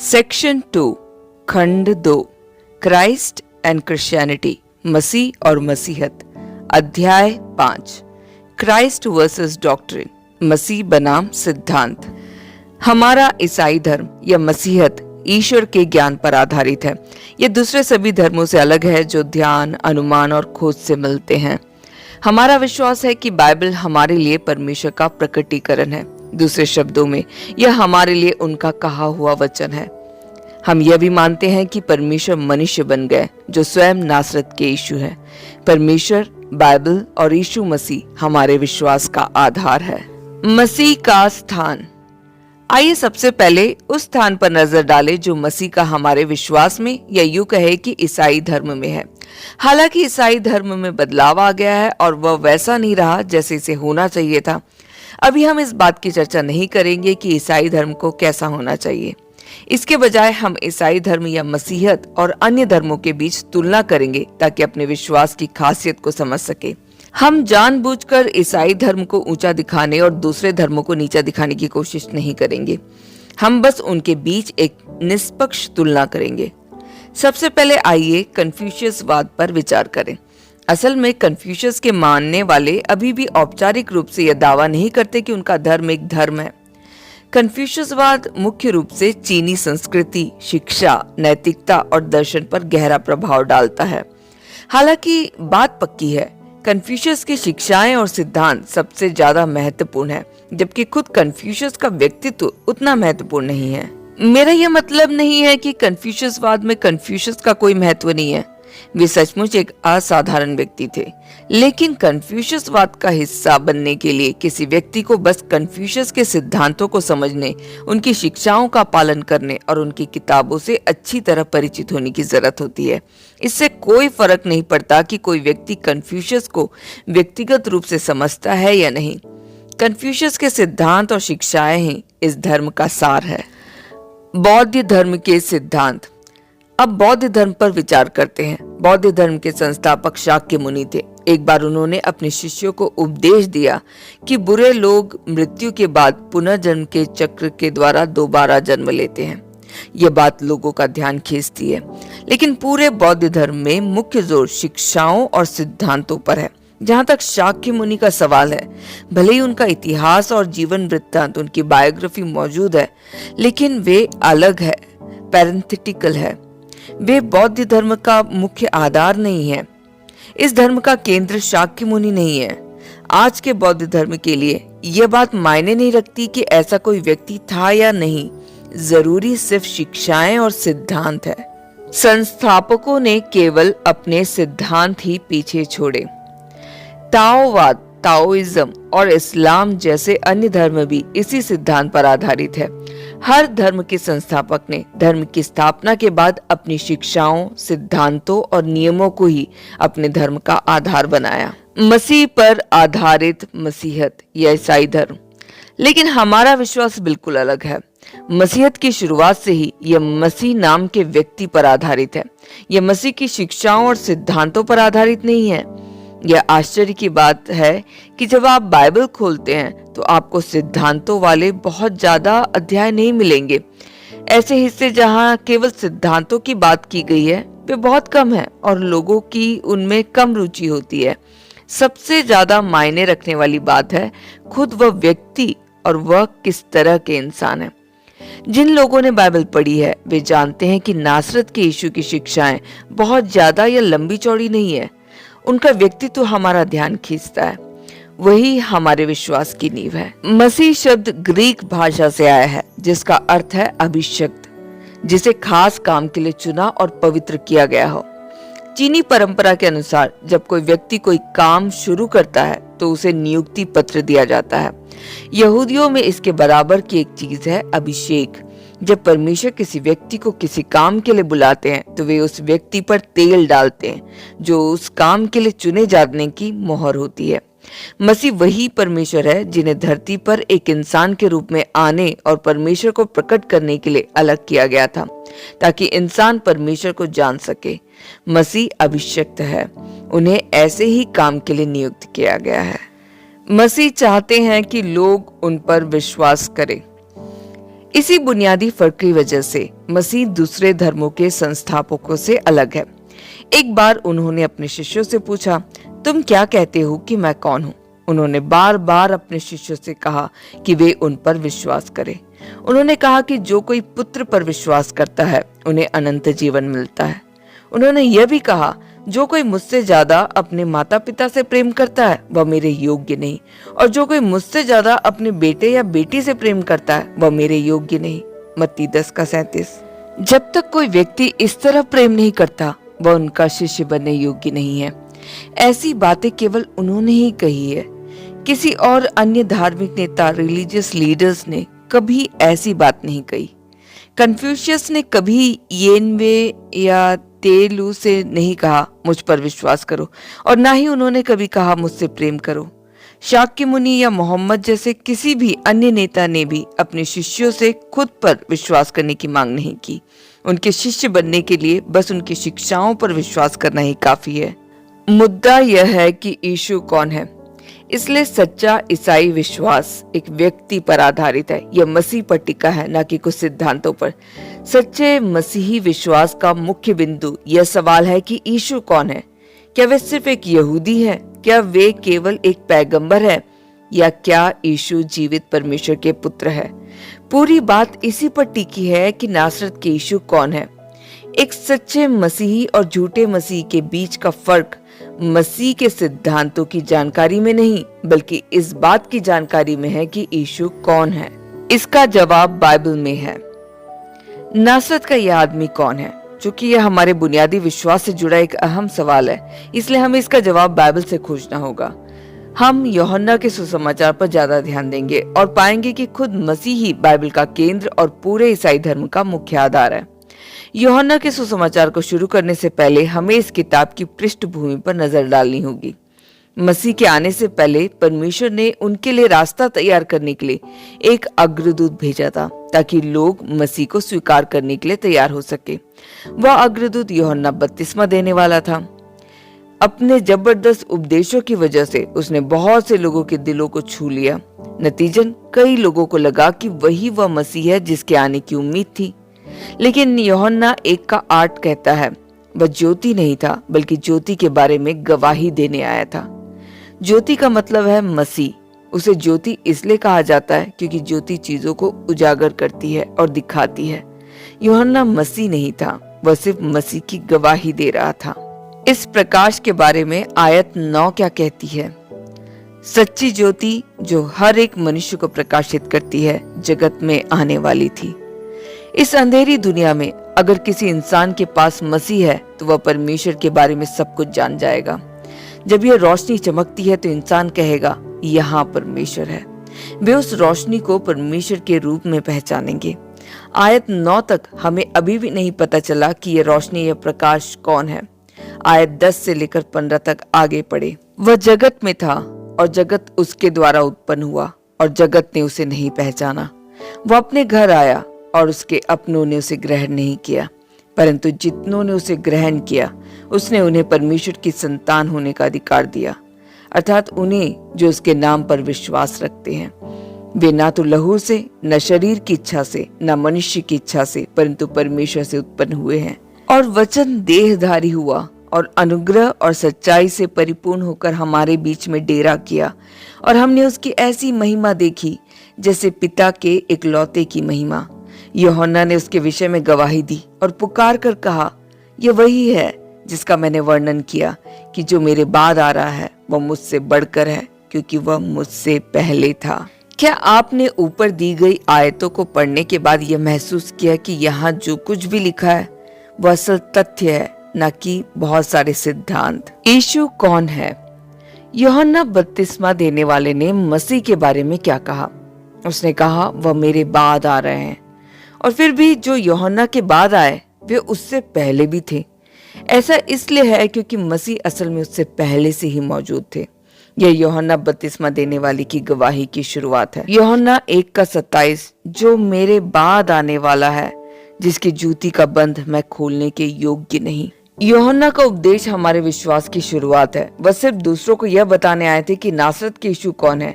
Section 2 खंड 2 Christ and Christianity मसीह और मसीहत अध्याय 5 क्राइस्ट वर्सेस डॉक्ट्रिन मसीह बनाम सिद्धांत। हमारा ईसाई धर्म या मसीहत ईश्वर के ज्ञान पर आधारित है। यह दूसरे सभी धर्मों से अलग है जो ध्यान, अनुमान और खोज से मिलते हैं। हमारा विश्वास है कि बाइबल हमारे लिए परमेश्वर का प्रकटीकरण है। दूसरे शब्दों में यह हमारे लिए उनका कहा हुआ वचन है। हम यह भी मानते हैं कि परमेश्वर मनुष्य बन गए जो स्वयं नासरत के यीशु है। परमेश्वर, बाइबल और यीशु मसीह हमारे विश्वास का आधार है। मसीह का स्थान। आइए सबसे पहले उस स्थान पर नजर डालें जो मसीह का हमारे विश्वास में या यूं कहे कि ईसाई धर्म में है। हालांकि ईसाई धर्म में बदलाव आ गया है और वह वैसा नहीं रहा जैसे इसे होना चाहिए था। अभी हम इस बात की चर्चा नहीं करेंगे कि ईसाई धर्म को कैसा होना चाहिए। इसके बजाय हम ईसाई धर्म या मसीहत और अन्य धर्मों के बीच तुलना करेंगे ताकि अपने विश्वास की खासियत को समझ सके। हम जानबूझकर ईसाई धर्म को ऊंचा दिखाने और दूसरे धर्मों को नीचा दिखाने की कोशिश नहीं करेंगे। हम बस उनके बीच एक निष्पक्ष तुलना करेंगे। सबसे पहले आइए कन्फ्यूशियसवाद पर विचार करें। असल में कन्फ्यूशियस के मानने वाले अभी भी औपचारिक रूप से यह दावा नहीं करते कि उनका धर्म एक धर्म है। कन्फ्यूशियसवाद मुख्य रूप से चीनी संस्कृति, शिक्षा, नैतिकता और दर्शन पर गहरा प्रभाव डालता है। हालांकि बात पक्की है, कन्फ्यूशियस की शिक्षाएं और सिद्धांत सबसे ज्यादा महत्वपूर्ण है, जबकि खुद कन्फ्यूशियस का व्यक्तित्व उतना महत्वपूर्ण नहीं है। मेरा यह मतलब नहीं है कि कन्फ्यूशियसवाद में कन्फ्यूशियस का कोई महत्व नहीं है। वे सचमुच एक असाधारण व्यक्ति थे, लेकिन कन्फ्यूशियसवाद का हिस्सा बनने के लिए किसी व्यक्ति को बस कन्फ्यूशियस के सिद्धांतों को समझने, उनकी शिक्षाओं का पालन करने और उनकी किताबों से अच्छी तरह परिचित होने की जरूरत होती है। इससे कोई फर्क नहीं पड़ता कि कोई व्यक्ति कन्फ्यूशियस को व्यक्तिगत रूप से समझता है या नहीं। कन्फ्यूशियस के सिद्धांत और शिक्षाएं ही इस धर्म का सार है। बौद्ध धर्म के सिद्धांत। अब बौद्ध धर्म पर विचार करते हैं। बौद्ध धर्म के संस्थापक शाक्य मुनि थे। एक बार उन्होंने अपने शिष्यों को उपदेश दिया कि बुरे लोग मृत्यु के बाद पुनर्जन्म के चक्र के द्वारा दोबारा जन्म लेते हैं। यह बात लोगों का ध्यान खींचती है, लेकिन पूरे बौद्ध धर्म में मुख्य जोर शिक्षाओं और सिद्धांतों पर है। जहाँ तक शाक्य मुनि का सवाल है, भले ही उनका इतिहास और जीवन वृत्तांत, उनकी बायोग्राफी मौजूद है, लेकिन वे अलग है, पैरेंथेटिकल है। वे बौद्ध धर्म का मुख्य आधार नहीं है। इस धर्म का केंद्र शाक्य मुनि नहीं है। आज के बौद्ध धर्म के लिए यह बात मायने नहीं रखती कि ऐसा कोई व्यक्ति था या नहीं। जरूरी सिर्फ शिक्षाएं और सिद्धांत है। संस्थापकों ने केवल अपने सिद्धांत ही पीछे छोड़े। ताओवाद, ताओइज्म और इस्लाम जैसे अन्य धर्म भी इसी सिद्धांत पर आधारित है। हर धर्म के संस्थापक ने धर्म की स्थापना के बाद अपनी शिक्षाओं, सिद्धांतों और नियमों को ही अपने धर्म का आधार बनाया। मसीह पर आधारित मसीहत या ईसाई धर्म। लेकिन हमारा विश्वास बिल्कुल अलग है। मसीहत की शुरुआत से ही यह मसीह नाम के व्यक्ति पर आधारित है। यह मसीह की शिक्षाओं और सिद्धांतों पर आधारित नहीं है। यह आश्चर्य की बात है कि जब आप बाइबल खोलते हैं तो आपको सिद्धांतों वाले बहुत ज्यादा अध्याय नहीं मिलेंगे। ऐसे हिस्से जहां केवल सिद्धांतों की बात की गई है वे बहुत कम है और लोगों की उनमें कम रुचि होती है। सबसे ज्यादा मायने रखने वाली बात है खुद वह व्यक्ति और वह किस तरह के इंसान है। जिन लोगों ने बाइबल पढ़ी है वे जानते हैं कि नासरत के यीशु की शिक्षाएं बहुत ज्यादा या लंबी चौड़ी नहीं है। उनका व्यक्तित्व हमारा ध्यान खींचता है। वही हमारे विश्वास की नींव है। मसीह शब्द ग्रीक भाषा से आया है जिसका अर्थ है अभिषिक्त, जिसे खास काम के लिए चुना और पवित्र किया गया हो। चीनी परंपरा के अनुसार जब कोई व्यक्ति कोई काम शुरू करता है तो उसे नियुक्ति पत्र दिया जाता है। यहूदियों में इसके बराबर की एक चीज है अभिषेक। जब परमेश्वर किसी व्यक्ति को किसी काम के लिए बुलाते हैं तो वे उस व्यक्ति पर तेल डालते हैं जो उस काम के लिए चुने जाने की मोहर होती है। मसीह वही परमेश्वर है जिन्हें धरती पर एक इंसान के रूप में आने और परमेश्वर को प्रकट करने के लिए अलग किया गया था ताकि इंसान परमेश्वर को जान सके। मसीह अभिषिक्त है, उन्हें ऐसे ही काम के लिए नियुक्त किया गया है। मसीह चाहते हैं कि लोग उन पर विश्वास करें। इसी बुनियादी फर्क की वजह से मसीह दूसरे धर्मों के संस्थापकों से अलग है। एक बार उन्होंने अपने शिष्यों से पूछा, तुम क्या कहते हो कि मैं कौन हूँ? उन्होंने बार बार अपने शिष्यों से कहा कि वे उन पर विश्वास करें। उन्होंने कहा कि जो कोई पुत्र पर विश्वास करता है उन्हें अनंत जीवन मिलता है। उन्होंने यह भी कहा, जो कोई मुझसे ज्यादा अपने माता पिता से प्रेम करता है वह मेरे योग्य नहीं, और जो कोई मुझसे ज्यादा अपने बेटे या बेटी से प्रेम करता है वह मेरे योग्य नहीं। मत्ती 10:37। जब तक कोई व्यक्ति इस तरह प्रेम नहीं करता वह उनका शिष्य बनने योग्य नहीं है। ऐसी बातें केवल उन्होंने ही कही है। किसी और अन्य धार्मिक नेता, रिलीजियस लीडर्स ने कभी ऐसी बात नहीं कही। कन्फ्यूशियस ने कभी येनवे या तेलू से नहीं कहा मुझ पर विश्वास करो, और ना ही उन्होंने कभी कहा मुझसे प्रेम करो। शाक्य मुनि या मोहम्मद जैसे किसी भी अन्य नेता ने भी अपने शिष्यों से खुद पर विश्वास करने की मांग नहीं की। उनके शिष्य बनने के लिए बस उनकी शिक्षाओं पर विश्वास करना ही काफी है। मुद्दा यह है कि यीशु कौन है। इसलिए सच्चा ईसाई विश्वास एक व्यक्ति पर आधारित है। यह मसीह पर टिका है, न कि कुछ सिद्धांतों पर। सच्चे मसीही विश्वास का मुख्य बिंदु यह सवाल है कि यीशु कौन है। क्या वे सिर्फ एक यहूदी है? क्या वे केवल एक पैगंबर है? या क्या यीशु जीवित परमेश्वर के पुत्र है? पूरी बात इसी पर टिकी है कि नासरत के यीशु कौन है। एक सच्चे मसीही और झूठे मसीह के बीच का फर्क मसीह के सिद्धांतों की जानकारी में नहीं, बल्कि इस बात की जानकारी में है कि यीशु कौन है। इसका जवाब बाइबल में है। नासरत का यह आदमी कौन है? चूंकि यह हमारे बुनियादी विश्वास से जुड़ा एक अहम सवाल है, इसलिए हमें इसका जवाब बाइबल से खोजना होगा। हम यूहन्ना के सुसमाचार पर ज्यादा ध्यान देंगे और पाएंगे कि खुद मसीह ही बाइबल का केंद्र और पूरे ईसाई धर्म का मुख्य आधार है। यूहन्ना के सुसमाचार को शुरू करने से पहले हमें इस किताब की पृष्ठभूमि पर नजर डालनी होगी। मसीह के आने से पहले परमेश्वर ने उनके लिए रास्ता तैयार करने के लिए एक अग्रदूत भेजा था, ताकि लोग मसीह को स्वीकार करने के लिए तैयार हो सके। वह अग्रदूत यूहन्ना बपतिस्मा देने वाला था। अपने जबरदस्त उपदेशों की वजह से उसने बहुत से लोगों के दिलों को छू लिया। नतीजन कई लोगों को लगा कि वही वह मसीह है जिसके आने की उम्मीद थी। लेकिन यूहन्ना 1:8 कहता है, वह ज्योति नहीं था बल्कि ज्योति के बारे में गवाही देने आया था। ज्योति का मतलब है मसीह। उसे ज्योति इसलिए कहा जाता है क्योंकि ज्योति चीजों को उजागर करती है और दिखाती है। यूहन्ना मसीह नहीं था, वह सिर्फ मसीह की गवाही दे रहा था। इस प्रकाश के बारे में आयत 9 क्या कहती है? सच्ची ज्योति जो हर एक मनुष्य को प्रकाशित करती है जगत में आने वाली थी। इस अंधेरी दुनिया में अगर किसी इंसान के पास मसीह है तो वह परमेश्वर के बारे में सब कुछ जान जाएगा। जब यह रोशनी चमकती है तो इंसान कहेगा, यहाँ परमेश्वर है। वे उस रोशनी को परमेश्वर के रूप में पहचानेंगे। आयत 9 तक हमें अभी भी नहीं पता चला कि यह रोशनी, यह प्रकाश कौन है। आयत 10 से लेकर 15 तक आगे पढ़े। वह जगत में था और जगत उसके द्वारा उत्पन्न हुआ और जगत ने उसे नहीं पहचाना। वह अपने घर आया और उसके अपनों ने उसे ग्रहण नहीं किया, परंतु जितनों ने उसे ग्रहण किया उसने उन्हें परमेश्वर की संतान होने का अधिकार दिया, अर्थात उन्हें जो उसके नाम पर विश्वास रखते हैं। वे ना तो लहू से, न शरीर की इच्छा से, न मनुष्य की इच्छा से, परंतु परमेश्वर से उत्पन्न हुए हैं। और वचन देहधारी हुआ और अनुग्रह और सच्चाई से परिपूर्ण होकर हमारे बीच में डेरा किया, और हमने उसकी ऐसी महिमा देखी जैसे पिता के इकलौते की महिमा। यूहन्ना ने उसके विषय में गवाही दी और पुकार कर कहा, यह वही है जिसका मैंने वर्णन किया कि जो मेरे बाद आ रहा है वह मुझसे बढ़कर है, क्योंकि वह मुझसे पहले था। क्या आपने ऊपर दी गई आयतों को पढ़ने के बाद यह महसूस किया कि यहाँ जो कुछ भी लिखा है वह असल तथ्य है, न कि बहुत सारे सिद्धांत? यीशु कौन है? यूहन्ना बपतिस्मा देने वाले ने मसीह के बारे में क्या कहा? उसने कहा, वह मेरे बाद आ रहे हैं। और फिर भी जो यूहन्ना के बाद आए वे उससे पहले भी थे। ऐसा इसलिए है क्योंकि मसीह असल में उससे पहले से ही मौजूद थे। यह यूहन्ना बपतिस्मा देने वाली की गवाही की शुरुआत है। यूहन्ना 1:27, जो मेरे बाद आने वाला है, जिसकी जूती का बंध मैं खोलने के योग्य नहीं। यूहन्ना का उपदेश हमारे विश्वास की शुरुआत है। वह सिर्फ दूसरों को यह बताने आए थे कि नासरत के यीशु कौन है।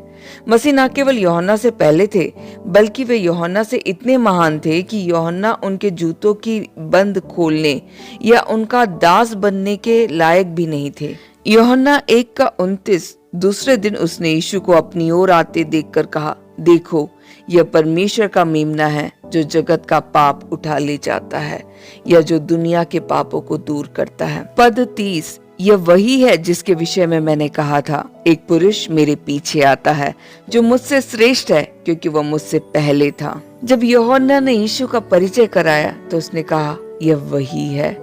मसीह न केवल यूहन्ना से पहले थे, बल्कि वे यूहन्ना से इतने महान थे कि यूहन्ना उनके जूतों की बंद खोलने या उनका दास बनने के लायक भी नहीं थे। यूहन्ना 1:29 दूसरे दिन उसने यीशु को अपनी ओर आते देखकर कहा, देखो, यह परमेश्वर का मेमना है जो जगत का पाप उठा ले जाता है या जो दुनिया के पापों को दूर करता है। पद 30, यह वही है जिसके विषय में मैंने कहा था, एक पुरुष मेरे पीछे आता है जो मुझसे श्रेष्ठ है क्योंकि वह मुझसे पहले था। जब यूहन्ना ने यीशु का परिचय कराया तो उसने कहा, यह वही है।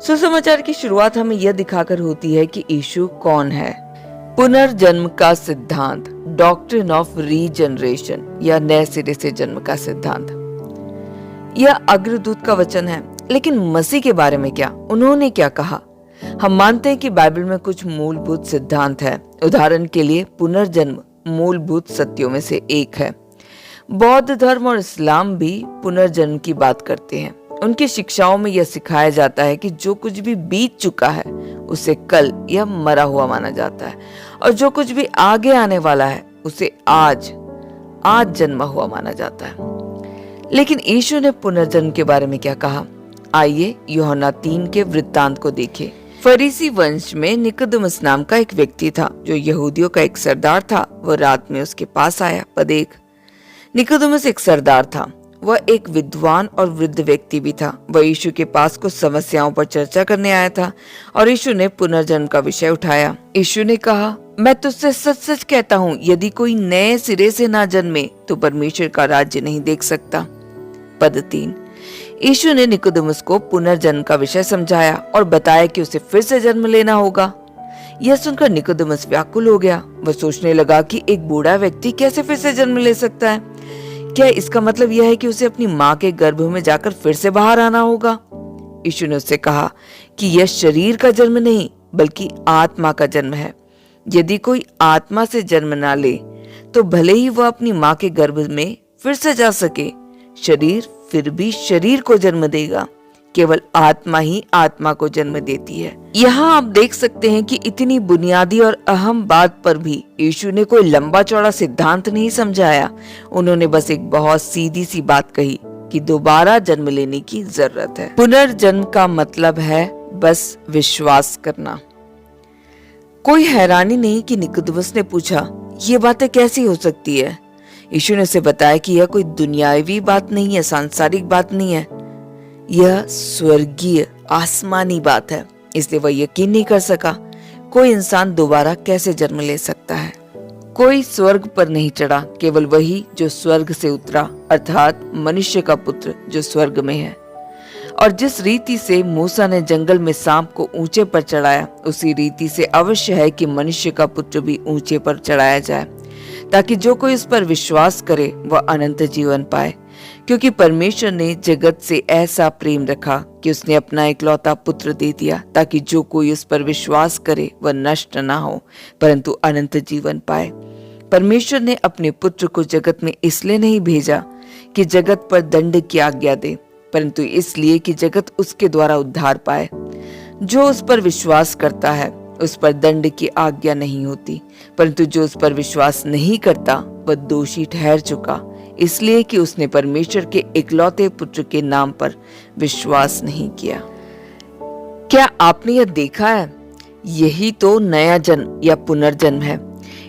सुसमाचार की शुरुआत हमें यह दिखाकर होती है कि यीशु कौन है। पुनर्जन्म का सिद्धांत, डॉक्ट्रिन ऑफ रीजनरेशन या नए सिरे से जन्म का सिद्धांत। यह अग्रदूत का वचन है, लेकिन मसीह के बारे में क्या? उन्होंने क्या कहा? हम मानते हैं कि बाइबल में कुछ मूलभूत सिद्धांत है। उदाहरण के लिए पुनर्जन्म मूलभूत सत्यों में से एक है। बौद्ध धर्म और इस्लाम भी पुनर्जन्म की बात करते हैं। उनकी शिक्षाओं में यह सिखाया जाता है कि जो कुछ भी बीत चुका है उसे कल या मरा हुआ माना जाता है, और जो कुछ भी आगे आने वाला है उसे आज जन्मा हुआ माना जाता है। लेकिन यीशु ने पुनर्जन्म के बारे में क्या कहा? आइए यूहन्ना 3 के वृत्तांत को देखें। फरीसी वंश में निकोदेमुस नाम का एक व्यक्ति था जो यहूदियों का एक सरदार था। वह रात में उसके पास आया। पद 1, निकोदेमुस एक सरदार था। वह एक विद्वान और वृद्ध व्यक्ति भी था। वह यीशु के पास कुछ समस्याओं पर चर्चा करने आया था और यीशु ने पुनर्जन्म का विषय उठाया। यीशु ने कहा, मैं तुझसे सच सच कहता हूँ, यदि कोई नए सिरे से ना जन्मे तो परमेश्वर का राज्य नहीं देख सकता। पद 3, यीशु ने निकोदेमुस को पुनर्जन्म का विषय समझाया और बताया कि उसे फिर से जन्म लेना होगा। यह सुनकर निकोदेमुस व्याकुल हो गया। वह सोचने लगा कि एक बूढ़ा व्यक्ति कैसे फिर से जन्म ले सकता है? क्या इसका मतलब यह है कि उसे अपनी माँ के गर्भ में जाकर फिर से बाहर आना होगा? यीशु ने उससे कहा कि यह शरीर का जन्म नहीं बल्कि आत्मा का जन्म है। यदि कोई आत्मा से जन्म ना ले तो भले ही वह अपनी माँ के गर्भ में फिर से जा सके, शरीर फिर भी शरीर को जन्म देगा। केवल आत्मा ही आत्मा को जन्म देती है। यहाँ आप देख सकते हैं कि इतनी बुनियादी और अहम बात पर भी यीशु ने कोई लंबा चौड़ा सिद्धांत नहीं समझाया। उन्होंने बस एक बहुत सीधी सी बात कही कि दोबारा जन्म लेने की जरूरत है। पुनर्जन्म का मतलब है बस विश्वास करना। कोई हैरानी नहीं कि निकोदेमुस ने पूछा, ये बातें कैसी हो सकती है? यीशु ने उसे बताया कि यह कोई दुनियावी बात नहीं है, सांसारिक बात नहीं है, यह स्वर्गीय आसमानी बात है। इसलिए वह यकीन नहीं कर सका कोई इंसान दोबारा कैसे जन्म ले सकता है। कोई स्वर्ग पर नहीं चढ़ा, केवल वही जो स्वर्ग से उतरा, अर्थात मनुष्य का पुत्र जो स्वर्ग में है। और जिस रीति से मूसा ने जंगल में सांप को ऊंचे पर चढ़ाया, उसी रीति से अवश्य है कि मनुष्य का पुत्र भी ऊंचे पर चढ़ाया जाए, ताकि जो कोई उस पर विश्वास करे वह अनंत जीवन पाए। क्योंकि परमेश्वर ने जगत से ऐसा प्रेम रखा कि उसने अपना इकलौता पुत्र दे दिया, ताकि जो कोई उस पर विश्वास करे वह नष्ट ना हो परंतु अनंत जीवन पाए। परमेश्वर ने अपने पुत्र को जगत में इसलिए नहीं भेजा कि जगत पर दंड की आज्ञा दे, परंतु इसलिए कि जगत उसके द्वारा उद्धार पाए। जो उस पर विश्वास करता है उस पर दंड की आज्ञा नहीं होती, परंतु जो उस पर विश्वास नहीं करता वह दोषी ठहर चुका, इसलिए कि उसने परमेश्वर के इकलौते पुत्र के नाम पर विश्वास नहीं किया। क्या आपने यह देखा है? यही तो नया जन्म या पुनर्जन्म है।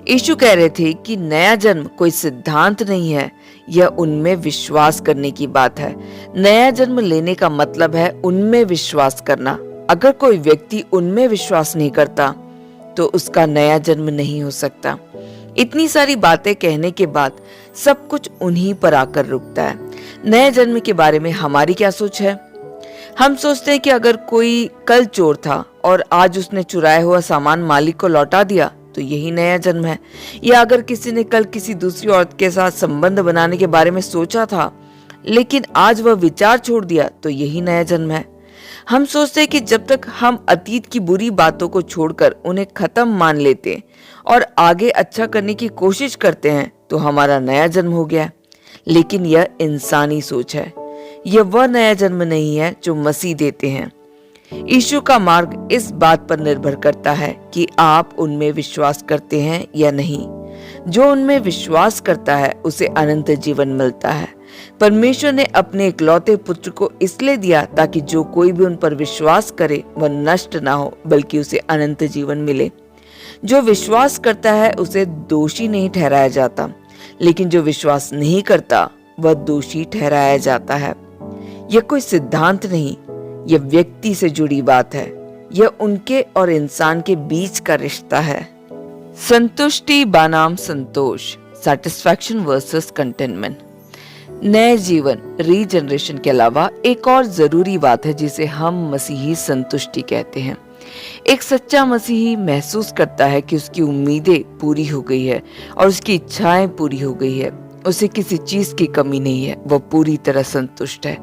यीशु कह रहे थे कि नया जन्म कोई सिद्धांत नहीं है, यह उनमें विश्वास करने की बात है। नया जन्म लेने का मतलब है उनमें विश्वास करना। अगर कोई व्यक्ति उनमें विश्वास नहीं करता तो उसका नया जन्म नहीं हो सकता। इतनी सारी बातें कहने के बाद सब कुछ उन्हीं पर आकर रुकता है। नए जन्म के बारे में हमारी क्या सोच है? हम सोचते हैं कि अगर कोई कल चोर था और आज उसने चुराया हुआ सामान मालिक को लौटा दिया तो यही नया जन्म है। या अगर किसी ने कल किसी दूसरी औरत के साथ संबंध बनाने के बारे में सोचा था लेकिन आज वह विचार छोड़ दिया तो यही नया जन्म है। हम सोचते हैं कि जब तक हम अतीत की बुरी बातों को छोड़कर उन्हें खत्म मान लेते और आगे अच्छा करने की कोशिश करते हैं तो हमारा नया जन्म हो गया। लेकिन यह इंसानी सोच है। यह वह नया जन्म नहीं है जो मसीह देते हैं। यीशु का मार्ग इस बात पर निर्भर करता है कि आप उनमें विश्वास करते हैं या नहीं। जो उनमें विश्वास करता है उसे अनंत जीवन मिलता है। परमेश्वर ने अपने इकलौते पुत्र को इसलिए दिया ताकि जो कोई भी उन पर विश्वास करे वह नष्ट ना हो बल्कि उसे अनंत जीवन मिले। जो विश्वास करता है उसे दोषी नहीं ठहराया जाता, लेकिन जो विश्वास नहीं करता वह दोषी ठहराया जाता है। यह कोई सिद्धांत नहीं, यह व्यक्ति से जुड़ी बात है। यह उनके और इंसान के बीच का रिश्ता है। संतुष्टि बनाम संतोष, सेटिस्फैक्शन वर्सेस कंटेनमेंट। नए जीवन, रीजनरेशन के अलावा एक और जरूरी बात है जिसे हम मसीही संतुष्टि कहते हैं। एक सच्चा मसीही महसूस करता है कि उसकी उम्मीदें पूरी हो गई है और उसकी इच्छाएं पूरी हो गई है। उसे किसी चीज की कमी नहीं है, वह पूरी तरह संतुष्ट है।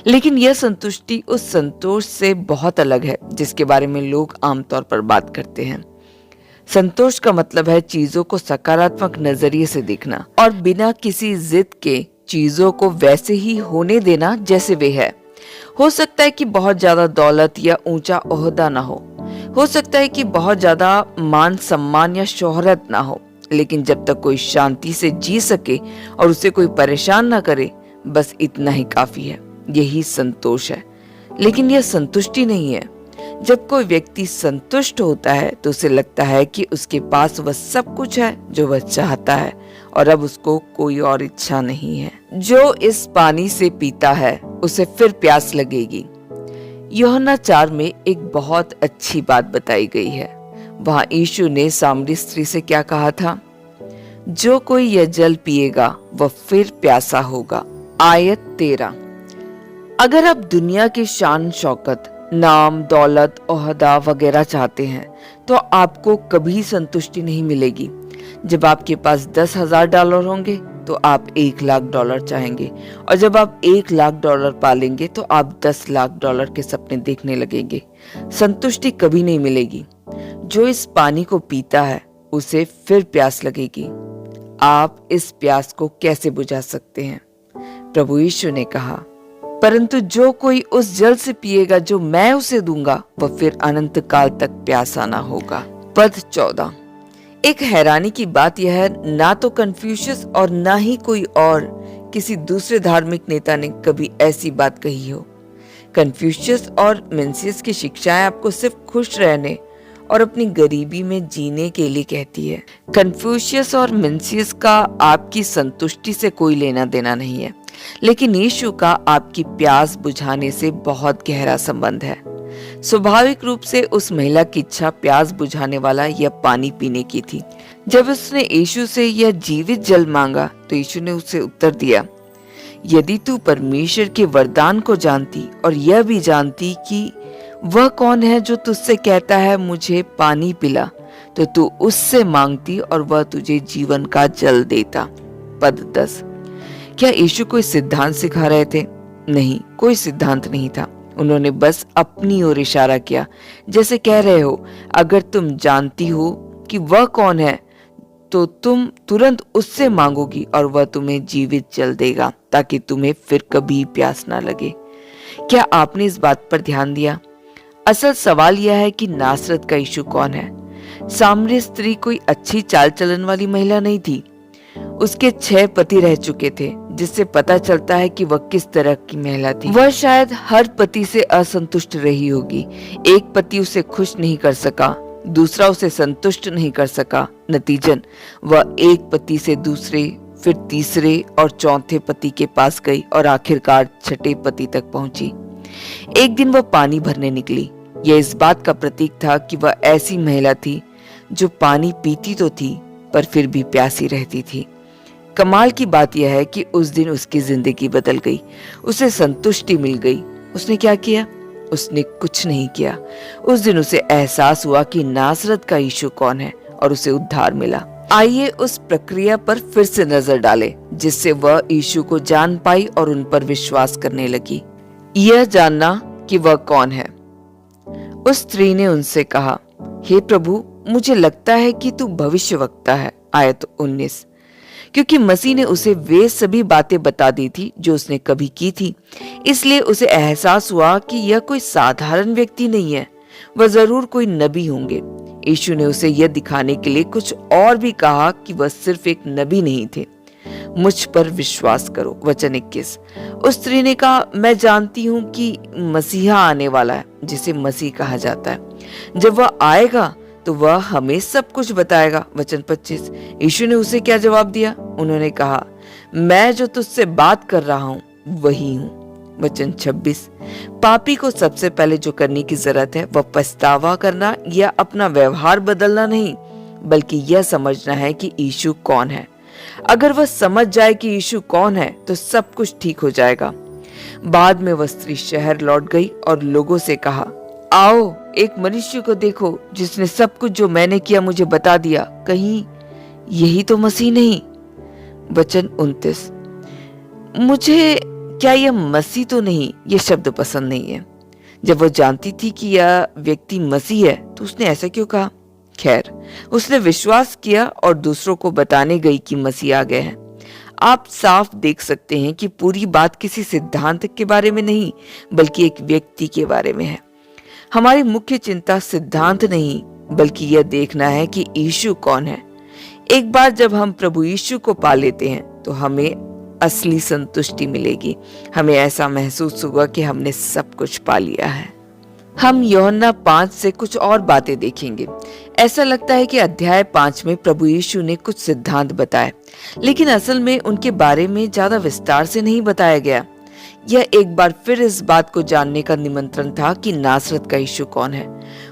लेकिन यह संतुष्टि उस संतोष से बहुत अलग है जिसके बारे में लोग आमतौर पर बात करते हैं। संतोष का मतलब है चीजों को सकारात्मक नजरिए से देखना और बिना किसी जिद के चीजों को वैसे ही होने देना जैसे वे है। हो सकता है कि बहुत ज्यादा दौलत या ऊंचा ओहदा ना हो सकता है कि बहुत ज्यादा मान सम्मान या शोहरत ना हो, लेकिन जब तक कोई शांति से जी सके और उसे कोई परेशान ना करे, बस इतना ही काफी है। यही संतोष है। लेकिन यह संतुष्टि नहीं है। जब कोई व्यक्ति संतुष्ट होता है तो उसे लगता है कि उसके पास वह सब कुछ है जो वह चाहता है और अब उसको कोई और इच्छा नहीं है। जो इस पानी से पीता है उसे फिर प्यास लगेगी। यूहन्ना 4 में एक बहुत अच्छी बात बताई गई है। वहां यीशु ने सामरी स्त्री से क्या कहा था? जो कोई यह जल पिएगा वह फिर प्यासा होगा। आयत 13। अगर आप दुनिया की शान शौकत, नाम, दौलत, ओहदा वगैरह चाहते हैं तो आपको कभी संतुष्टि नहीं मिलेगी। जब आपके पास $10,000 होंगे तो आप $1,00,000 चाहेंगे, और जब आप $1,00,000 पालेंगे तो आप $10,00,000 के सपने देखने लगेंगे। संतुष्टि कभी नहीं मिलेगी। जो इस पानी को पीता है उसे फिर प्यास लगेगी। आप इस प्यास को कैसे बुझा सकते हैं? प्रभु यीशु ने कहा, परंतु जो कोई उस जल से पिएगा जो मैं उसे दूंगा वह फिर अनंत काल तक प्यासा ना होगा। पद 14। एक हैरानी की बात यह है, ना तो कन्फ्यूशियस और ना ही कोई और किसी दूसरे धार्मिक नेता ने कभी ऐसी बात कही हो। कन्फ्यूशियस और मेंसियस की शिक्षाएं आपको सिर्फ खुश रहने और अपनी गरीबी में जीने के लिए कहती है। कन्फ्यूशियस और मेंसियस का आपकी संतुष्टि से कोई लेना देना नहीं है, लेकिन यीशु का आपकी प्यास बुझाने से बहुत गहरा संबंध है। स्वाभाविक रूप से उस महिला की इच्छा प्यास बुझाने वाला यह पानी पीने की थी। जब उसने यीशु से यह जीवित जल मांगा तो यीशु ने उसे उत्तर दिया, यदि तू परमेश्वर के वरदान को जानती और यह भी जानती कि वह कौन है जो तुझसे कहता है मुझे पानी पिला, तो तू उससे मांगती और वह तुझे जीवन का जल देता। पद 10। क्या यीशु कोई सिद्धांत सिखा रहे थे? नहीं, कोई सिद्धांत नहीं था। उन्होंने बस अपनी ओर इशारा किया, जैसे कह रहे हो, अगर तुम जानती हो कि वह कौन है तो तुम तुरंत उससे मांगोगी और वह तुम्हें जीवित जल देगा ताकि तुम्हें फिर कभी प्यास ना लगे। क्या आपने इस बात पर ध्यान दिया? असल सवाल यह है कि नासरत का यीशु कौन है। सामरी स्त्री कोई अच्छी चाल चलन वाली महिला नहीं थी। उसके 6 पति रह चुके थे, जिससे पता चलता है कि वह किस तरह की महिला थी। वह शायद हर पति से असंतुष्ट रही होगी। एक पति उसे खुश नहीं कर सका, दूसरा उसे संतुष्ट नहीं कर सका। नतीजन वह एक पति से दूसरे, फिर तीसरे और चौथे पति के पास गई और आखिरकार 6ठे पति तक पहुंची। एक दिन वह पानी भरने निकली। यह इस बात का प्रतीक था कि वह ऐसी महिला थी जो पानी पीती तो थी पर फिर भी प्यासी रहती थी। कमाल की बात यह है कि उस दिन उसकी जिंदगी बदल गई। उसे संतुष्टि मिल गई। उसने क्या किया? उसने कुछ नहीं किया। उस दिन उसे एहसास हुआ कि नासरत का यीशु कौन है और उसे उद्धार मिला। आइए उस प्रक्रिया पर फिर से नजर डालें जिससे वह यीशु को जान पाई और उन पर विश्वास करने लगी। यह जानना कि वह कौन है। उस स्त्री ने उनसे कहा, हे प्रभु, मुझे लगता है कि तू भविष्यवक्ता है। आयत 19। क्योंकि मसीह ने उसे वे सभी बातें बता दी थी जो उसने कभी की थी। इसलिए उसे एहसास हुआ कि यह कोई साधारण व्यक्ति नहीं है, वह जरूर कोई नबी होंगे। यीशु ने उसे यह दिखाने के लिए कुछ और भी कहा कि वह सिर्फ एक नबी नहीं थे। मुझ पर विश्वास करो, वचन 21। उस स्त्री ने कहा, मैं जानती हूँ कि मसीहा आने वाला है, जिसे मसीह कहा जाता है। जब वह आएगा तो वह हमें सब कुछ बताएगा, वचन 25। यीशु ने उसे क्या जवाब दिया? उन्होंने कहा, मैं जो तुझसे बात कर रहा हूँ वही हूँ, वचन 26। पापी को सबसे पहले जो करने की जरूरत है वह पछतावा करना या अपना व्यवहार बदलना नहीं, बल्कि यह समझना है कि यीशु कौन है। अगर वह समझ जाए कि यीशु कौन है तो सब कुछ ठीक हो जाएगा। बाद में वह स्त्री शहर लौट गई और लोगों से कहा, आओ एक मनुष्य को देखो जिसने सब कुछ जो मैंने किया मुझे बता दिया। कहीं यही तो मसीह नहीं? वचन 29। मुझे क्या यह मसीह तो नहीं, यह शब्द पसंद नहीं है। जब वो जानती थी कि यह व्यक्ति मसीह है तो उसने ऐसा क्यों कहा? खैर, उसने विश्वास किया और दूसरों को बताने गई कि मसीह आ गए हैं। आप साफ देख सकते हैं कि पूरी बात किसी सिद्धांत के बारे में नहीं, बल्कि एक व्यक्ति के बारे में है। हमारी मुख्य चिंता सिद्धांत नहीं, बल्कि यह देखना है कि यीशु कौन है। एक बार जब हम प्रभु यीशु को पा लेते हैं तो हमें असली संतुष्टि मिलेगी। हमें ऐसा महसूस होगा कि हमने सब कुछ पा लिया है। हम यूहन्ना 5 से कुछ और बातें देखेंगे। ऐसा लगता है कि अध्याय 5 में प्रभु यीशु ने कुछ सिद्धांत बताए, लेकिन असल में उनके बारे में ज्यादा विस्तार से नहीं बताया गया। यह एक बार फिर इस बात को जानने का निमंत्रण था कि नासरत का यीशु कौन है।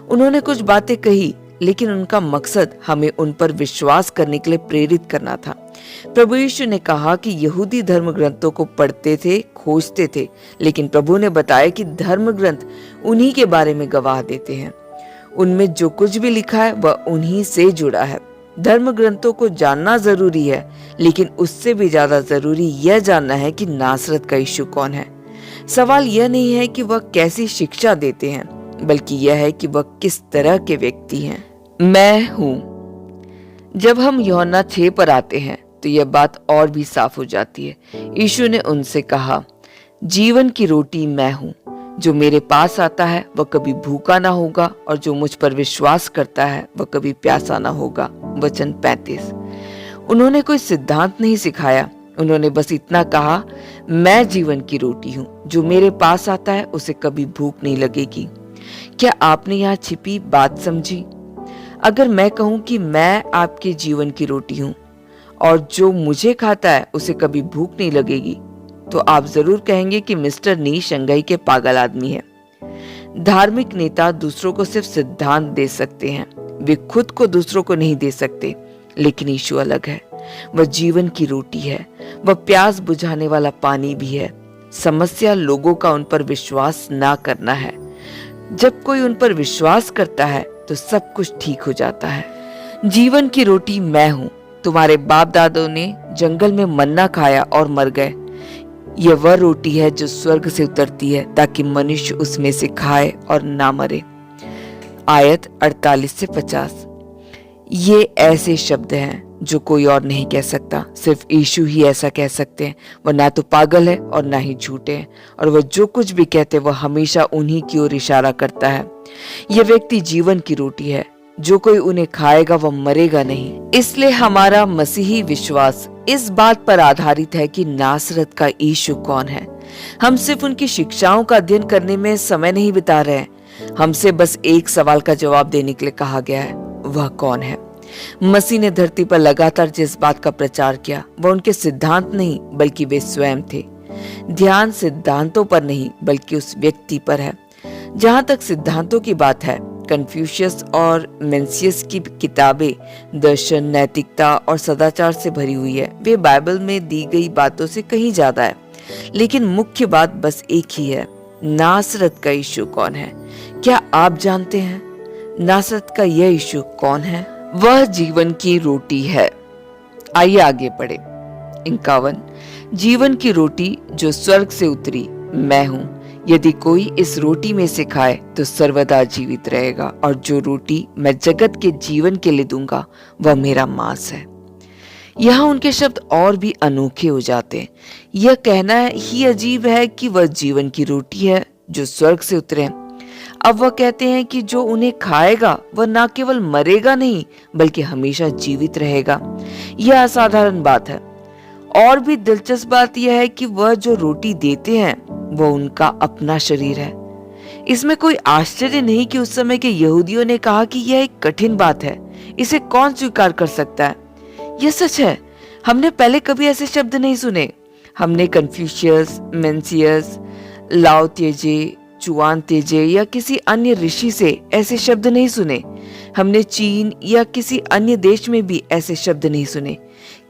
उन्होंने कुछ बातें कही, लेकिन उनका मकसद हमें उन पर विश्वास करने के लिए प्रेरित करना था। प्रभु यीशु ने कहा कि यहूदी धर्म ग्रंथों को पढ़ते थे, खोजते थे, लेकिन प्रभु ने बताया कि धर्म ग्रंथ उन्हीं के बारे में गवाह देते हैं। उनमें जो कुछ भी लिखा है वह उन्हीं से जुड़ा है। धर्म ग्रंथों को जानना जरूरी है, लेकिन उससे भी ज्यादा जरूरी यह जानना है कि नासरत का यीशु कौन है। सवाल यह नहीं है कि वह कैसी शिक्षा देते हैं, बल्कि यह है कि वह किस तरह के व्यक्ति हैं। मैं हूँ। जब हम यूहन्ना 6 पर आते हैं तो यह बात और भी साफ हो जाती है। यीशु ने उनसे कहा, जीवन की रोटी मैं हूँ, जो मेरे पास आता है वह कभी भूखा ना होगा और जो मुझ पर विश्वास करता है वह कभी प्यासा ना होगा, वचन 35। उन्होंने कोई सिद्धांत नहीं सिखाया, उन्होंने बस इतना कहा, मैं जीवन की रोटी हूँ, जो मेरे पास आता है उसे कभी भूख नहीं लगेगी। क्या आपने यहाँ छिपी बात समझी? अगर मैं कहूँ कि मैं आपके जीवन की रोटी हूँ और जो मुझे खाता है उसे कभी भूख नहीं लगेगी, तो आप जरूर कहेंगे कि मिस्टर नी शंघाई के पागल आदमी है। धार्मिक नेता दूसरों को सिर्फ सिद्धांत दे सकते हैं, वे खुद को दूसरों को नहीं दे सकते। लेकिन यीशु अलग है। वह जीवन की रोटी है, वह प्यास बुझाने वाला पानी भी है। समस्या लोगों का उन पर विश्वास ना करना है। जब कोई उन पर विश्वास करता है तो सब कुछ ठीक हो जाता है। जीवन की रोटी मैं हूँ। तुम्हारे बाप दादों ने जंगल में मन्ना खाया और मर गए। यह वह रोटी है जो स्वर्ग से उतरती है ताकि मनुष्य उसमें से खाए और ना मरे। आयत 48 से 50। ये ऐसे शब्द हैं जो कोई और नहीं कह सकता, सिर्फ यीशु ही ऐसा कह सकते हैं। वह ना तो पागल है और ना ही झूठे हैं, और वह जो कुछ भी कहते हैं वह हमेशा उन्हीं की ओर इशारा करता है। यह व्यक्ति जीवन की रोटी है। जो कोई उन्हें खाएगा वह मरेगा नहीं। इसलिए हमारा मसीही विश्वास इस बात पर आधारित है कि नासरत का यीशु कौन है। हम सिर्फ उनकी शिक्षाओं का अध्ययन करने में समय नहीं बिता रहे हैं। हमसे बस एक सवाल का जवाब देने के लिए कहा गया है, वह कौन है। मसीह ने धरती पर लगातार जिस बात का प्रचार किया वह उनके सिद्धांत नहीं बल्कि वे स्वयं थे। ध्यान सिद्धांतों पर नहीं बल्कि उस व्यक्ति पर है। जहां तक सिद्धांतों की बात है, कन्फ्यूशियस और मेंसियस की किताबें दर्शन, नैतिकता और सदाचार से भरी हुई है। वे बाइबल में दी गई बातों से कहीं ज्यादा है, लेकिन मुख्य बात बस एक ही है, नासरत का यीशु कौन है। क्या आप जानते हैं नासरत का यह यीशु कौन है? वह जीवन की रोटी है। आइए आगे बढ़े। 51। जीवन की रोटी जो स्वर्ग से उतरी मैं हूँ। यदि कोई इस रोटी में से खाए तो सर्वदा जीवित रहेगा, और जो रोटी मैं जगत के जीवन के लिए दूंगा वह मेरा मांस है। यहाँ उनके शब्द और भी अनोखे हो जाते हैं। यह कहना ही अजीब है कि वह जीवन की रोटी है जो स्वर्ग से उतरे। अब वह कहते हैं कि जो उन्हें खाएगा वह न केवल मरेगा नहीं बल्कि हमेशा जीवित रहेगा। यह असाधारण बात है। और भी दिलचस्प बात यह है कि वह जो रोटी देते हैं वह उनका अपना शरीर है। इसमें कोई आश्चर्य नहीं कि उस समय के यहूदियों ने कहा कि यह एक कठिन बात है, इसे कौन स्वीकार कर सकता है। यह सच है, हमने पहले कभी ऐसे शब्द नहीं सुने। हमने कन्फ्यूशियस, मेंसियस, लाओ त्से, चुआन त्से या किसी अन्य ऋषि से ऐसे शब्द नहीं सुने। हमने चीन या किसी अन्य देश में भी ऐसे शब्द नहीं सुने।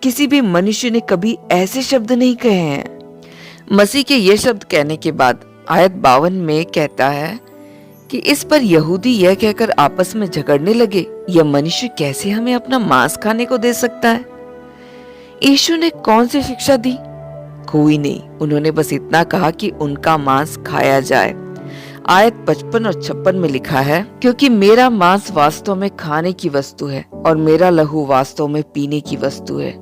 किसी भी मनुष्य ने कभी ऐसे शब्द नहीं कहे हैं। मसीह के ये शब्द कहने के बाद आयत 52 में कहता है कि इस पर यहूदी यह कहकर आपस में झगड़ने लगे, यह मनुष्य कैसे हमें अपना मांस खाने को दे सकता है। यीशु ने कौन सी शिक्षा दी? कोई नहीं। उन्होंने बस इतना कहा कि उनका मांस खाया जाए। आयत 55 और 56 में लिखा है, क्योंकि मेरा मांस वास्तव में खाने की वस्तु है और मेरा लहू वास्तव में पीने की वस्तु है।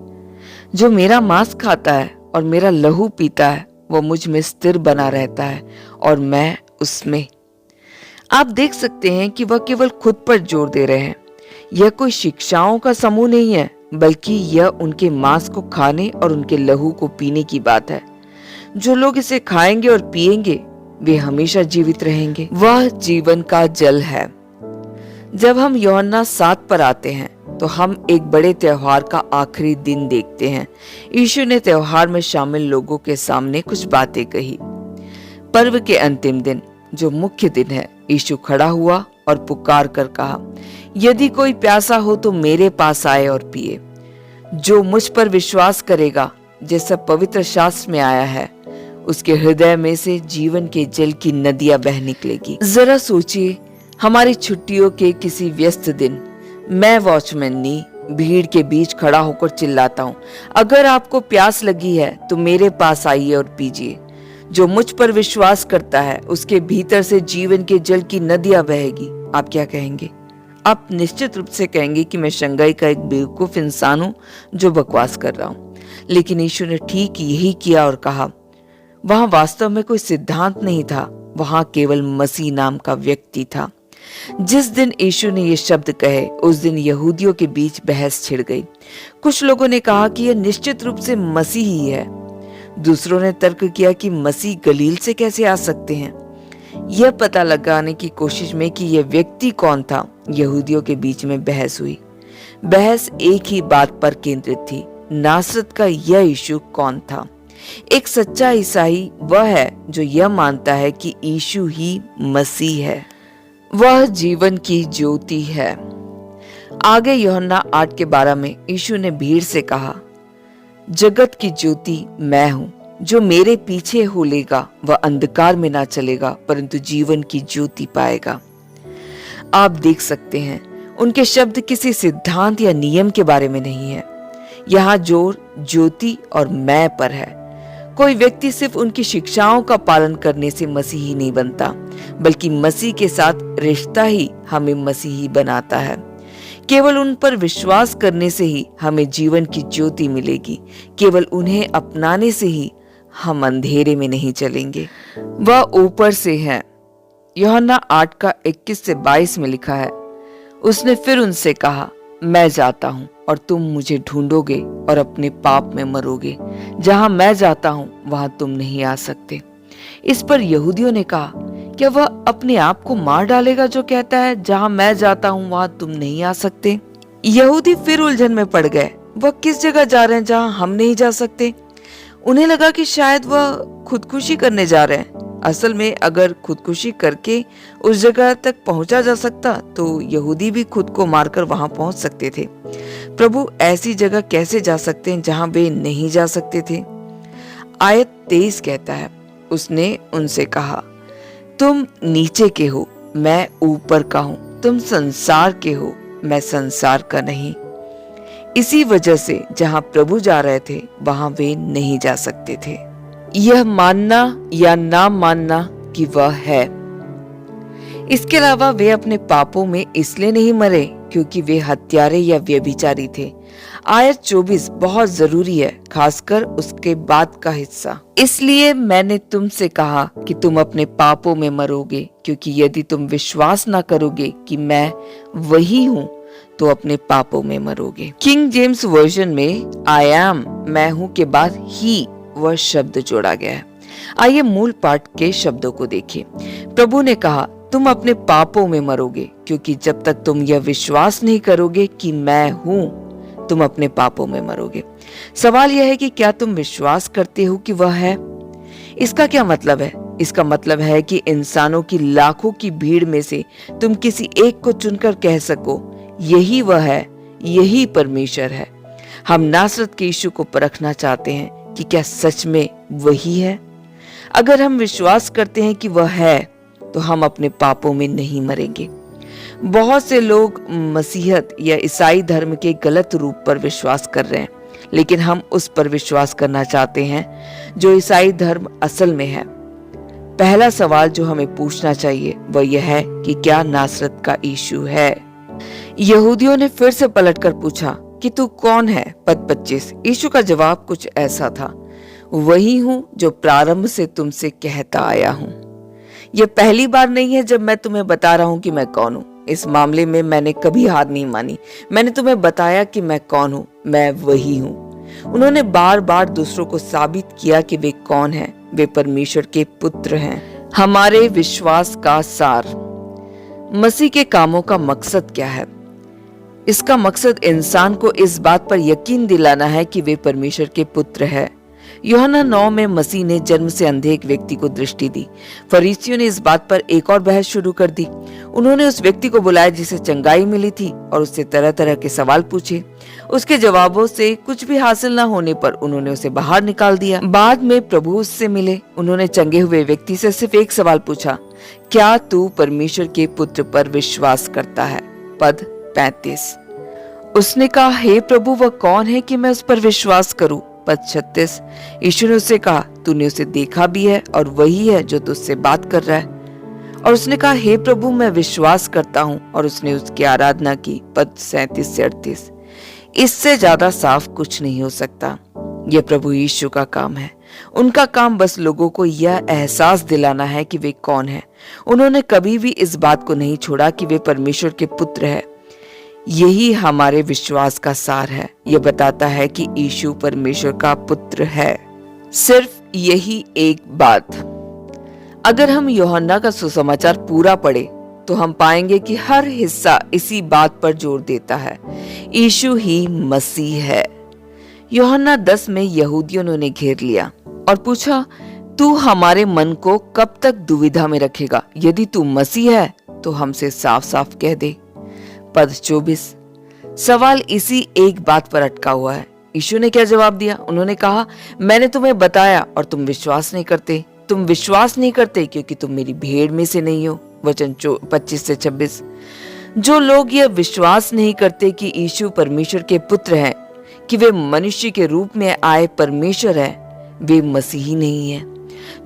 जो मेरा मांस खाता है और मेरा लहू पीता है वह मुझ में स्थिर बना रहता है और मैं उसमें। आप देख सकते हैं कि वह केवल खुद पर जोर दे रहे हैं। यह कोई शिक्षाओं का समूह नहीं है, बल्कि यह उनके मांस को खाने और उनके लहू को पीने की बात है। जो लोग इसे खाएंगे और पिएंगे वे हमेशा जीवित रहेंगे। वह जीवन का जल है। जब हम यूहन्ना 7 पर आते हैं तो हम एक बड़े त्योहार का आखिरी दिन देखते हैं। यीशु ने त्योहार में शामिल लोगों के सामने कुछ बातें कही। पर्व के अंतिम दिन, जो मुख्य दिन है, यीशु खड़ा हुआ और पुकार कर कहा, यदि कोई प्यासा हो तो मेरे पास आए और पिए। जो मुझ पर विश्वास करेगा, जैसा पवित्र शास्त्र में आया है, उसके हृदय में से जीवन के जल की नदियां बह निकलेगी। जरा सोचिए, हमारी छुट्टियों के किसी व्यस्त दिन मैं वॉचमैन भीड़ के बीच खड़ा होकर चिल्लाता हूँ, अगर आपको प्यास लगी है तो मेरे पास आइए और पीजिए। जो मुझ पर विश्वास करता है उसके भीतर से जीवन के जल की नदियां बहेगी। आप क्या कहेंगे? आप निश्चित रूप से कहेंगे कि मैं शंघाई का एक बेवकूफ इंसान हूँ जो बकवास कर रहा हूँ। लेकिन यीशु ने ठीक यही किया और कहा, वहां वास्तव में कोई सिद्धांत नहीं था, वहां केवल मसीह नाम का व्यक्ति था। जिस दिन यीशु ने ये शब्द कहे उस दिन यहूदियों के बीच बहस छिड़ गई। कुछ लोगों ने कहा कि यह निश्चित रूप से मसीह ही है। दूसरों ने तर्क किया कि मसीह गलील से कैसे आ सकते हैं। यह पता लगाने की कोशिश में कि यह व्यक्ति कौन था, यहूदियों के बीच में बहस हुई। बहस एक ही बात पर केंद्रित थी, नासरत का यह यीशु कौन था। एक सच्चा ईसाई वह है जो यह मानता है कि यीशु ही मसीह है, वह जीवन की ज्योति है। आगे यूहन्ना 8:12 में यीशु ने भीड़ से कहा, जगत की ज्योति मैं हूं, जो मेरे पीछे हो लेगा वह अंधकार में ना चलेगा परंतु जीवन की ज्योति पाएगा। आप देख सकते हैं उनके शब्द किसी सिद्धांत या नियम के बारे में नहीं है। यहाँ जोर ज्योति और मैं पर है। कोई व्यक्ति सिर्फ उनकी शिक्षाओं का पालन करने से मसीही नहीं बनता, बल्कि मसीह के साथ रिश्ता ही हमें मसीही बनाता है। केवल उन पर विश्वास करने से ही हमें जीवन की ज्योति मिलेगी। केवल उन्हें अपनाने से ही हम अंधेरे में नहीं चलेंगे। वह ऊपर से है। यूहन्ना 8:21-22 में लिखा है, उसने फिर उनसे कहा, मैं जाता हूं और तुम मुझे ढूंढोगे और अपने पाप में मरोगे। जहां मैं जाता हूं वहां तुम नहीं आ सकते। इस पर यहूदियों ने कहा, क्या वह अपने आप को मार डालेगा जो कहता है जहां मैं जाता हूं वहां तुम नहीं आ सकते। यहूदी फिर उलझन में पड़ गए। वह किस जगह जा रहे हैं जहां हम नहीं जा सकते। उन्हें लगा कि शायद वह खुदकुशी करने जा रहे हैं। असल में अगर खुदकुशी करके उस जगह तक पहुंचा जा सकता तो यहूदी भी खुद को मारकर वहां पहुंच सकते थे। प्रभु ऐसी जगह कैसे जा सकते हैं जहां वे नहीं जा सकते थे। आयत 23 कहता है, उसने उनसे कहा, तुम नीचे के हो, मैं ऊपर का हूं। तुम संसार के हो, मैं संसार का नहीं। इसी वजह से जहां प्रभु जा रहे थे वहां वे नहीं जा सकते थे। यह मानना या ना मानना कि वह है। इसके अलावा वे अपने पापों में इसलिए नहीं मरे क्योंकि वे हत्यारे या व्यभिचारी थे, आयत 24 बहुत जरूरी है, खासकर उसके बाद का हिस्सा। इसलिए मैंने तुमसे कहा कि तुम अपने पापों में मरोगे, क्योंकि यदि तुम विश्वास ना करोगे कि मैं वही हूँ तो अपने पापों में मरोगे। किंग जेम्स वर्जन में आई एम, मैं हूं के बाद ही वह शब्द जोड़ा गया है। आइए मूल पाठ के शब्दों को देखिए। प्रभु ने कहा तुम अपने पापों में मरोगे, क्योंकि जब तक तुम यह विश्वास नहीं करोगे कि मैं हूं, तुम अपने पापों में मरोगे। सवाल यह है कि क्या तुम विश्वास करते हो कि वह है? इसका क्या मतलब है? इसका मतलब है कि इंसानों की लाखों की भीड़ में से तुम किसी एक को चुनकर कह सको यही वह है, यही परमेश्वर है। हम नासरत के यीशु को परखना चाहते हैं कि क्या सच में वही है। अगर हम विश्वास करते हैं कि वह है तो हम अपने पापों में नहीं मरेंगे। बहुत से लोग मसीहत या ईसाई धर्म के गलत रूप पर विश्वास कर रहे हैं, लेकिन हम उस पर विश्वास करना चाहते हैं जो ईसाई धर्म असल में है। पहला सवाल जो हमें पूछना चाहिए वह यह है कि क्या नासरत का यीशु है। यहूदियों ने फिर से पलटकर पूछा कि तू कौन है? पद 25। यीशु का जवाब कुछ ऐसा था, वही हूं जो प्रारंभ से तुमसे कहता आया हूं। यह पहली बार नहीं है जब मैं तुम्हें बता रहा हूं कि मैं कौन हूं। इस मामले में मैंने कभी हार नहीं मानी। मैंने तुम्हें बताया कि मैं कौन हूं, मैं वही हूं। उन्होंने बार बार दूसरों को साबित किया कि वे कौन हैं। वे परमेश्वर के पुत्र हैं। हमारे विश्वास का सार। मसीह के कामों का मकसद क्या है? इसका मकसद इंसान को इस बात पर यकीन दिलाना है कि वे परमेश्वर के पुत्र हैं। यूहन्ना 9 में मसीह ने जन्म से अंधे एक व्यक्ति को दृष्टि दी। फरीसियों ने इस बात पर एक और बहस शुरू कर दी। उन्होंने उस व्यक्ति को बुलाया जिसे चंगाई मिली थी और उससे तरह तरह के सवाल पूछे। उसके जवाबों से कुछ भी हासिल न होने पर उन्होंने उसे बाहर निकाल दिया। बाद में प्रभु उससे मिले। उन्होंने चंगे हुए व्यक्ति से सिर्फ एक सवाल पूछा, क्या तू परमेश्वर के पुत्र पर विश्वास करता है? पद 35। उसने कहा, हे प्रभु, वह कौन है कि मैं उस पर विश्वास करूं? पद 36। यीशु ने उससे कहा, तूने उसे देखा भी है और वही है जो तुझसे बात कर रहा है। और उसने कहा, हे प्रभु, मैं विश्वास करता हूं, और उसने उसकी आराधना की। पद 37 से 38। इससे ज्यादा साफ कुछ नहीं हो सकता। यह प्रभु यीशु का काम है। उनका काम बस लोगों को यह एहसास दिलाना है कि वे कौन है। उन्होंने कभी भी इस बात को नहीं छोड़ा कि वे परमेश्वर के पुत्र हैं। यही हमारे विश्वास का सार है। यह बताता है कि यीशु परमेश्वर का पुत्र है। सिर्फ यही एक बात। अगर हम यूहन्ना का सुसमाचार पूरा पढ़े तो हम पाएंगे कि हर हिस्सा इसी बात पर जोर देता है, यीशु ही मसीह है। यूहन्ना 10 में यहूदियों ने उन्हें घेर लिया और पूछा, तू हमारे मन को कब तक दुविधा में रखेगा? यदि तू मसीह है तो हमसे साफ साफ कह दे। पद 24। सवाल इसी एक बात पर अटका हुआ है। यीशु ने क्या जवाब दिया? उन्होंने कहा, मैंने तुम्हें बताया और तुम विश्वास नहीं करते। तुम विश्वास नहीं करते क्योंकि तुम मेरी भीड़ में से नहीं हो। वचन 25 से 26। जो लोग यह विश्वास नहीं करते कि यीशु परमेश्वर के पुत्र हैं, कि वे मनुष्य के रूप में आए परमेश्वर है, वे मसीही नहीं है।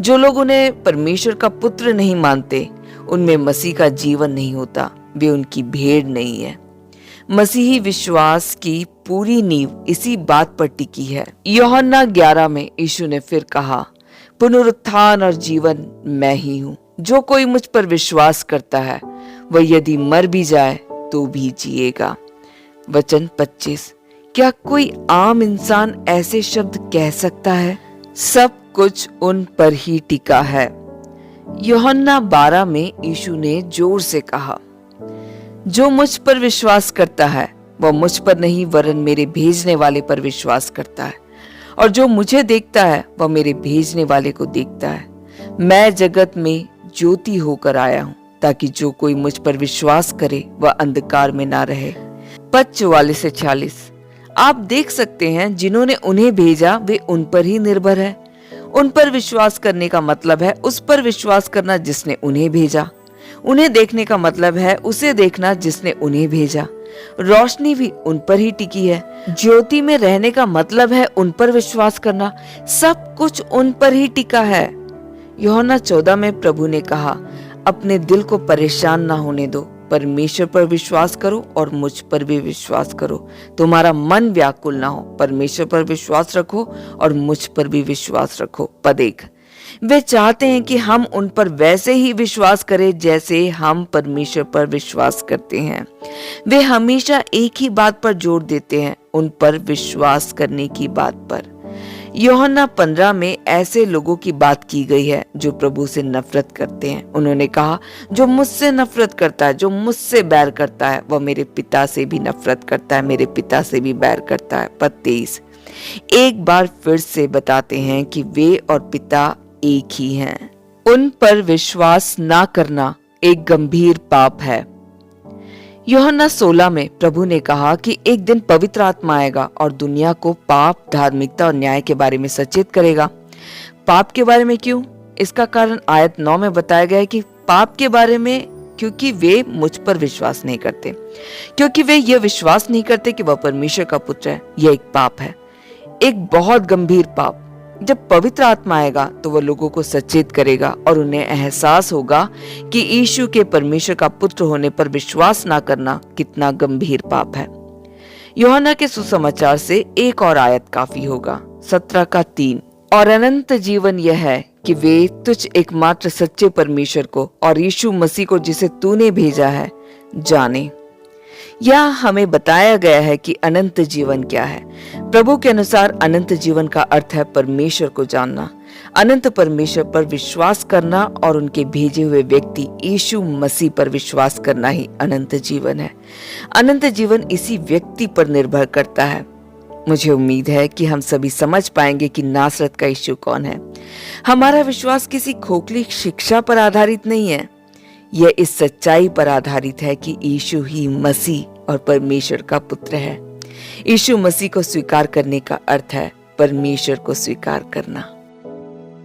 जो लोग उन्हें परमेश्वर का पुत्र नहीं मानते, उनमें मसीह का जीवन नहीं होता। वे उनकी भेड़ नहीं है। मसीही विश्वास की पूरी नींव इसी बात पर टिकी है। यूहन्ना 11 में यीशु ने फिर कहा, पुनरुत्थान और जीवन मैं ही हूँ। जो कोई मुझ पर विश्वास करता है वह यदि मर भी जाए तो भी जिएगा। वचन 25। क्या कोई आम इंसान ऐसे शब्द कह सकता है? सब कुछ उन पर ही टिका है। यूहन्ना 12 में यीशु ने जोर से कहा, जो मुझ पर विश्वास करता है वह मुझ पर नहीं वरन मेरे भेजने वाले पर विश्वास करता है, और जो मुझे देखता है वह मेरे भेजने वाले को देखता है। मैं जगत में ज्योति होकर आया हूँ ताकि जो कोई मुझ पर विश्वास करे वह अंधकार में ना रहे। पद 44 से 46। आप देख सकते हैं जिन्होंने उन्हें भेजा वे उन पर ही निर्भर है। उन पर विश्वास करने का मतलब है उस पर विश्वास करना जिसने उन्हें भेजा। उन्हें देखने का मतलब है उसे देखना जिसने उन्हें भेजा। रोशनी भी उन पर ही टिकी है। ज्योति में रहने का मतलब है उन पर विश्वास करना। सब कुछ उन पर ही टिका है। यूहन्ना 14 में प्रभु ने कहा, अपने दिल को परेशान ना होने दो। परमेश्वर पर विश्वास करो और मुझ पर भी विश्वास करो। तुम्हारा मन व्याकुल ना हो, परमेश्वर पर विश्वास रखो और मुझ पर भी विश्वास रखो। पद 1, वे चाहते हैं कि हम उन पर वैसे ही विश्वास करें जैसे हम परमेश्वर पर विश्वास करते हैं। वे हमेशा एक ही बात पर जोर देते हैं, उन पर विश्वास करने की बात पर। यूहन्ना 15 में ऐसे लोगों की बात की गई है जो प्रभु से नफरत करते हैं। उन्होंने कहा, जो मुझसे नफरत करता है, जो मुझसे बैर करता है, वह मेरे पिता से भी नफरत करता है, मेरे पिता से भी बैर करता है। पद 23, एक बार फिर से बताते हैं कि वे और पिता एक ही हैं। उन पर विश्वास ना करना एक गंभीर पाप है। यूहन्ना 16 में प्रभु ने कहा कि एक दिन पवित्र आत्मा आएगा और दुनिया को पाप, धार्मिकता और न्याय के बारे में सचेत करेगा। पाप के बारे में क्यों? इसका कारण आयत 9 में बताया गया है कि पाप के बारे में क्योंकि वे मुझ पर विश्वास नहीं करते, क्योंकि वे यह विश्वास नहीं करते कि वह परमेश्वर का पुत्र है। यह एक पाप है, एक बहुत गंभीर पाप। जब पवित्र आत्मा आएगा तो वह लोगों को सचेत करेगा और उन्हें एहसास होगा कि यीशु के परमेश्वर का पुत्र होने पर विश्वास ना करना कितना गंभीर पाप है। यूहन्ना के सुसमाचार से एक और आयत काफी होगा, 17 का 3, और अनंत जीवन यह है कि वे तुझ एकमात्र सच्चे परमेश्वर को और यीशु मसीह को जिसे तूने भेजा है जाने। यहाँ हमें बताया गया है कि अनंत जीवन क्या है। प्रभु के अनुसार अनंत जीवन का अर्थ है परमेश्वर को जानना, अनंत परमेश्वर पर विश्वास करना और उनके भेजे हुए व्यक्ति यीशु मसीह पर विश्वास करना ही अनंत जीवन है। अनंत जीवन इसी व्यक्ति पर निर्भर करता है। मुझे उम्मीद है कि हम सभी समझ पाएंगे कि नासरत का यीशु कौन है। हमारा विश्वास किसी खोखली शिक्षा पर आधारित नहीं है, यह इस सच्चाई पर आधारित है कि यीशु ही मसीह और परमेश्वर का पुत्र है। यीशु मसीह को स्वीकार करने का अर्थ है परमेश्वर को स्वीकार करना।